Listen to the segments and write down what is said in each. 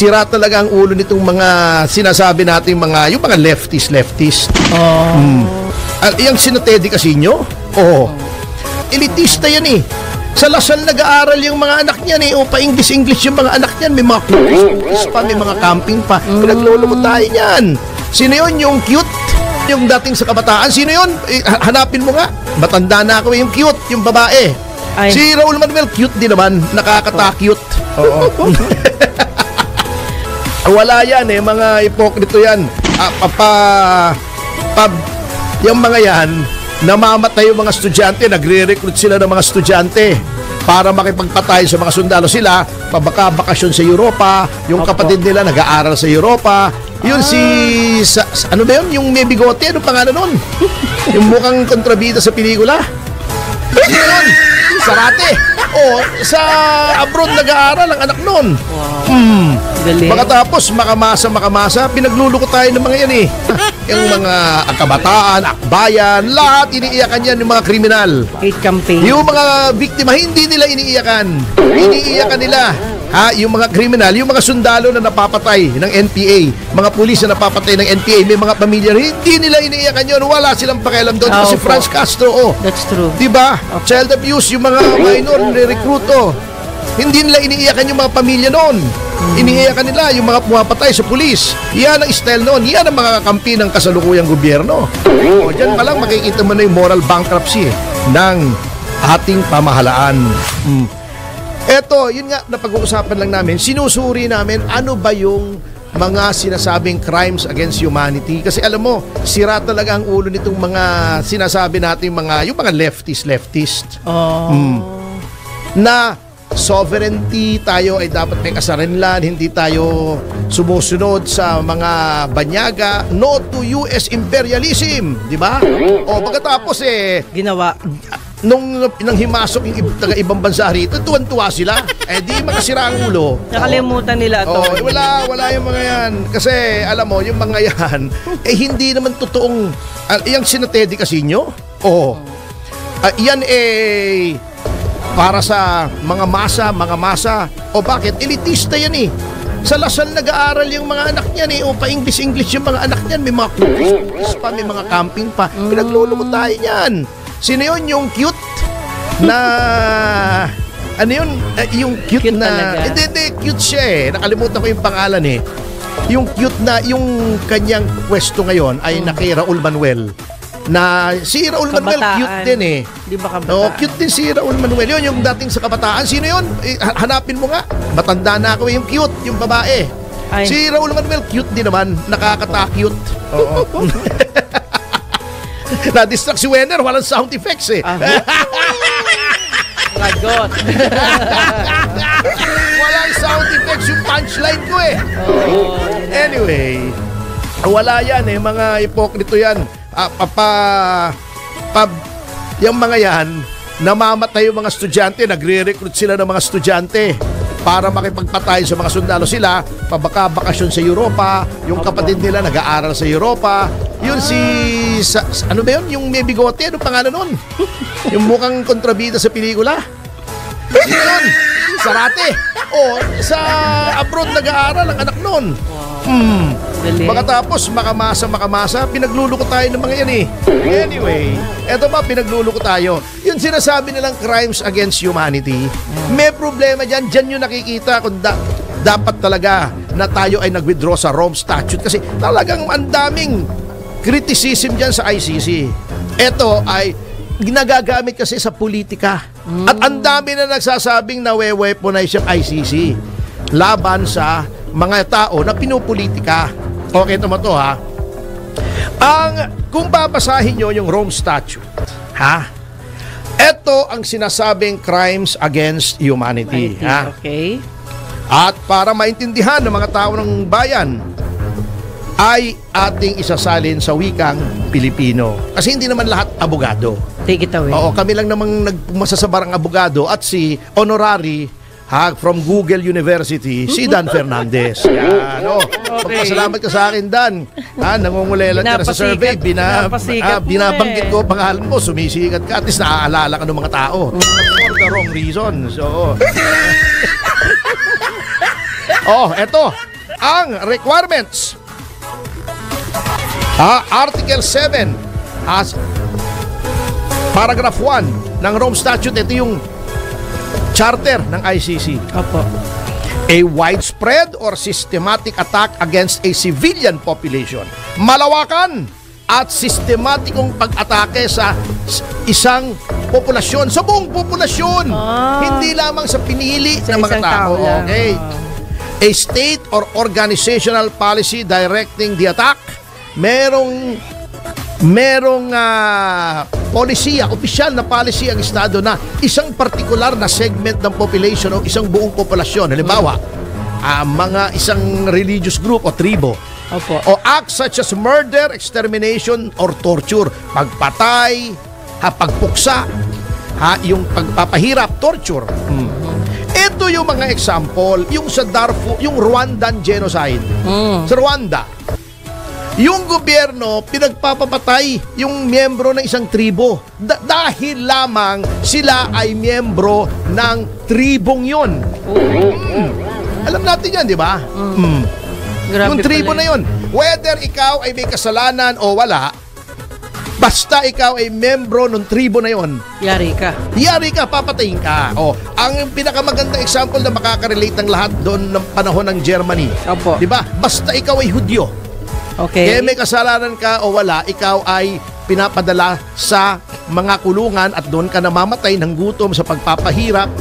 sira talaga ang ulo nitong mga sinasabi natin yung mga leftist. Yung sina Teddy Casino, elitista yan eh. Sa Lasal nag-aaral yung mga anak niyan eh. O pa-English yung mga anak niyan. May mga cookies pa, may mga camping pa. Pinaglulumot tayo niyan. Sino yun? Yung cute? Yung dating sa kabataan. Sino yun? Hanapin mo nga. Matanda na ako yung cute, yung babae. Ay. Si Raul Manuel, cute din naman. Nakakata-cute. Oo. Wala yan eh. Mga ipokrito yan. Yung mga yan, namamatay yung mga estudyante, nagre-recruit sila ng mga estudyante para makipagpatay sa mga sundalo. Sila, bakasyon sa Europa, yung kapatid nila nag-aaral sa Europa. Yun ano ba yun? Yung may bigote, ano pangalan nun? Yung mukhang kontrabida sa pelikula. Sino yun? Sarate. Sa abroad nag-aaral ang anak nun. Pagkatapos, makamasa, pinagluluko tayo ng mga yan eh. Yung mga kabataan, akbayan, lahat iniiyakan yan yung mga kriminal. Hate campaign. Yung mga biktima, hindi nila iniiyakan. Iniiyakan nila. Yung mga kriminal, yung mga sundalo na napapatay ng NPA, mga pulis na napapatay ng NPA, may mga pamilya, hindi nila iniiyakan yun. Wala silang pakialam doon. Kasi Franz Castro, That's true. Diba? Child abuse, yung mga minor re-recruit, hindi nila iniiyakan yung mga pamilya noon. Iniiyakan nila yung mga pumapatay sa pulis. Yan ang style noon. Yan ang mga kakampi ng kasalukuyang gobyerno. Diyan pa lang makikita mo na yung moral bankruptcy ng ating pamahalaan. Eto, yun nga, napag-uusapan lang namin. Sinusuri namin ano ba yung mga sinasabing crimes against humanity. Kasi alam mo, sira talaga ang ulo nitong mga sinasabi natin yung mga leftist. Na sovereignty, tayo ay dapat may kasarinlan, hindi tayo sumusunod sa mga banyaga, no to US imperialism, di ba? Pagkatapos ginawa nung himasok yung taga-ibang bansa rito, tuwan-tuwa sila. Di makasira ang ulo. Nakalimutan nila ito. Wala yung mga yan. Kasi, alam mo, yung mga yan, hindi naman totoong, yung sina Teddy Casino, yan para sa mga masa. Bakit? Elitista yan eh. Sa Lasal nag-aaral yung mga anak niyan eh. Pa-English yung mga anak niyan. May mga cookies pa, may mga camping pa. Pinaglulumot tayo niyan. Sino yun? Yung cute na ano yun? Yung cute na hindi, cute siya eh. Nakalimutan ko yung pangalan eh. Yung cute na, yung kanyang pwesto ngayon ay na kay Raul Manuel. Na si Raul Manuel cute din eh. Di ba kabataan? Cute din si Raul Manuel. Yun yung dating sa kabataan. Sino yun? Hanapin mo nga. Matanda na ako yung cute, yung babae. Ay. Si Raul Manuel cute din naman. Nakakata-cute. Na-distract si Wenner. Walang sound effects eh. Lagot. Walang sound effects yung punchline ko eh. Anyway, wala yan eh. Mga ipokrito yan. Yung mga yan, namamatay yung mga estudyante, nagre-recruit sila ng mga estudyante para makipagpatay sa mga sundalo. Sila, bakasyon sa Europa, yung kapatid nila nag-aaral sa Europa. Yun ano ba yun? Yung may bigote, ano pangalan nun? Yung mukhang kontrabida sa pelikula. Sino yun? Sarate. Sa abroad nag-aaral ang anak nun. Pagkatapos, makamasa, pinagluluko tayo ng mga yan eh. Anyway, eto ba, pinagluluko tayo. Yung sinasabi nilang crimes against humanity, may problema dyan. Dyan yung nakikita kung dapat talaga na tayo ay nag-withdraw sa Rome Statute. Kasi talagang ang daming criticism dyan sa ICC. Eto ay ginagagamit kasi sa politika. At ang dami na nagsasabing na we-weaponize yung ICC laban sa mga tao na pinupolitika. Okay naman to ha. Kung babasahin nyo yung Rome Statute, ito ang sinasabing crimes against humanity. Okay. At para maintindihan ng mga tao ng bayan, ay ating isasalin sa wikang Pilipino. Kasi hindi naman lahat abogado. Take it away. Kami lang namang nagmasasabarang abogado at si honorary from Google University, si Dan Fernandez. Yan, Magpasalamat ka sa akin, Dan. Nangungulelan ka na sa survey. Binabanggit ko pangalan mo, sumisikat ka. At least naaalala ka ng mga tao. For the wrong reason. So, eto. ang requirements. Article 7 as paragraph 1 ng Rome Statute. Ito yung charter ng ICC. Opo. A widespread or systematic attack against a civilian population. Malawakan at sistematikong pag-atake sa isang populasyon, sa buong populasyon. Hindi lamang sa pinili ng mga isang tao. tao lang. Okay. A state or organizational policy directing the attack. Merong polisiya, opisyal na policy ang estado na isang partikular na segment ng population o isang buong populasyon. Halimbawa, mga isang religious group o tribo. Opo. O acts such as murder, extermination, or torture. Pagpatay, pagpuksa, yung pagpapahirap, torture. Ito yung mga example, yung sa Darfur, yung Rwandan genocide. Sa Rwanda, yung gobyerno pinagpapapatay yung miyembro ng isang tribo dahil lamang sila ay miyembro ng tribong yon. Alam natin yan, di ba? Grabe Yung tribo pala. na yon, whether ikaw ay may kasalanan o wala, basta ikaw ay miyembro ng tribo na yon, Yari ka. papatayin ka. Ang pinakamagandang example na makaka-relate ng lahat doon ng panahon ng Germany. Opo. Di ba? Basta ikaw ay Hudyo. Okay. Kaya may kasalanan ka o wala, ikaw ay pinapadala sa mga kulungan at doon ka namamatay ng gutom sa pagpapahirap,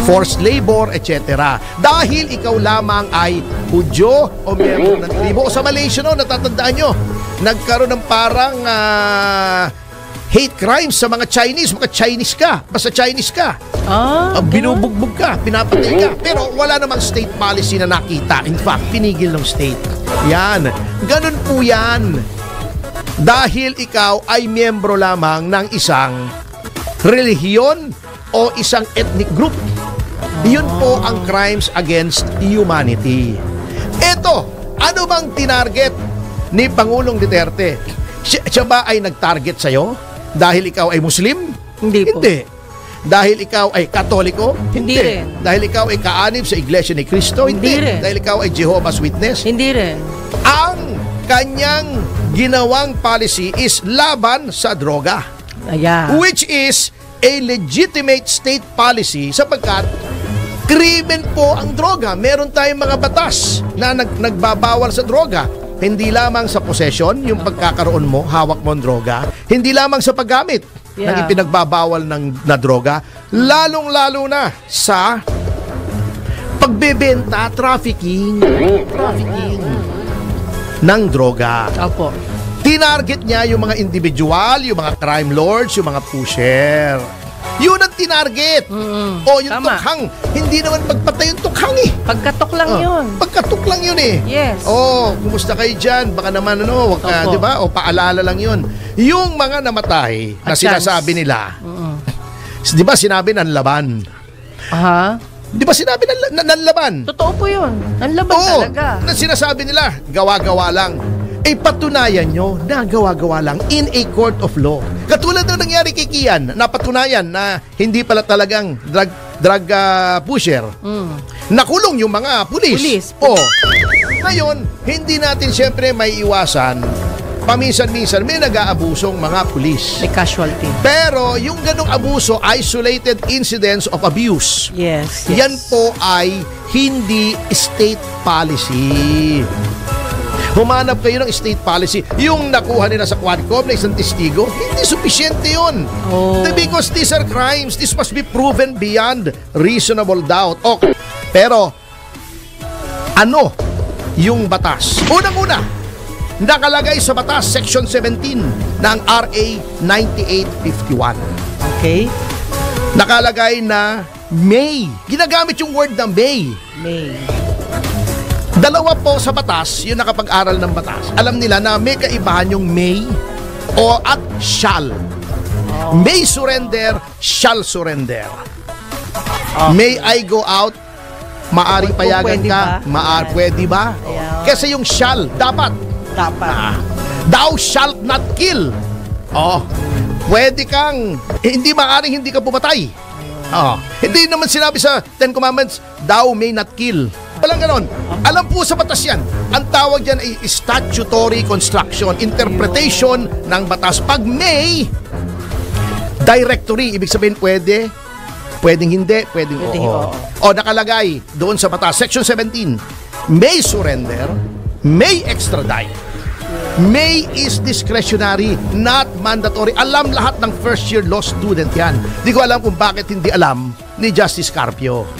forced labor, etc. Dahil ikaw lamang ay Hudyo o miyembro ng tribo. O sa Malaysia, no, natatandaan nyo, nagkaroon ng parang hate crimes sa mga Chinese. Mga Chinese ka. Basta Chinese ka. Binubugbog ka, pinapatay ka. Pero wala namang state policy na nakita. In fact, pinigil ng state. Yan. Ganun po yan. Dahil ikaw ay miyembro lamang ng isang relihiyon o isang ethnic group. Yun po ang crimes against humanity. Ito, ano bang tinarget ni Pangulong Duterte? Siya ba ay nag-target sa'yo? Dahil ikaw ay Muslim? Hindi po. Hindi. Dahil ikaw ay Katoliko? Hindi rin. Dahil ikaw ay kaanib sa Iglesia ni Cristo? Hindi rin. Dahil ikaw ay Jehovah's Witness? Hindi rin. Ang kanyang ginawang policy is laban sa droga. Ayan. Which is a legitimate state policy sapagkat krimen po ang droga. Meron tayong mga batas na nagbabawal sa droga. Hindi lamang sa possession, yung pagkakaroon mo, hawak mo ang droga. Hindi lamang sa paggamit ng ipinagbabawal na droga. Lalong-lalo na sa pagbebenta, trafficking ng droga. Opo. Tinarget niya yung mga individual, yung mga crime lords, yung mga pusher. Yun ang tinarget. O yung Tama. tukhang. Hindi naman pagpatay yung tukhang eh. Pagkatok lang yun. Pagkatok lang yun eh. Yes. Kumusta kayo dyan? Baka naman wag ka, Opo. di ba? Paalala lang yun. Yung mga namatay na A chance. sinasabi nila, di ba sinabi ng laban? Aha. Di ba sinabi ng laban? Totoo po yun. Ang laban talaga. Na sinasabi nila, gawa-gawa lang. Patunayan nyo na gawa-gawa lang in a court of law. Katulad ng nangyari kay Kian, napatunayan na hindi pala talagang drug pusher. Nakulong yung mga pulis. Ngayon, hindi natin siyempre may iwasan. Paminsan-minsan may nag-aabusong mga pulis. May casualty. Pero yung ganong abuso, isolated incidents of abuse. Yes. Yan po ay hindi state policy. Humanap kayo ng state policy. Yung nakuha nila sa Quadcom na isang testigo, hindi sufisyente yun. Because these are crimes. This must be proven beyond reasonable doubt. Okay. Pero, ano yung batas? Unang-una, nakalagay sa batas, Section 17 ng RA 9851. Okay. Nakalagay na may. Ginagamit yung word na may. May. Dalawa po sa batas, yung nakapag-aral ng batas. Alam nila na may kaibahan yung may o at shall. May surrender, shall surrender. May I go out? Maaring payagan Pwede ka? ba? Pwede ba? Ayan. Kasi yung shall, dapat. Thou shalt not kill. Pwede kang, hindi maaring hindi ka pumatay. Hindi naman sinabi sa Ten Commandments, thou may not kill. Walang ganon. Alam po sa batas yan. Ang tawag dyan ay statutory construction, interpretation ng batas. Pag may directory, ibig sabihin pwedeng hindi, pwedeng Pwedeng oo. oo. O nakalagay doon sa batas, section 17, may surrender, may extradite, may is discretionary, not mandatory. Alam lahat ng first year law student yan. Di ko alam kung bakit hindi alam ni Justice Carpio.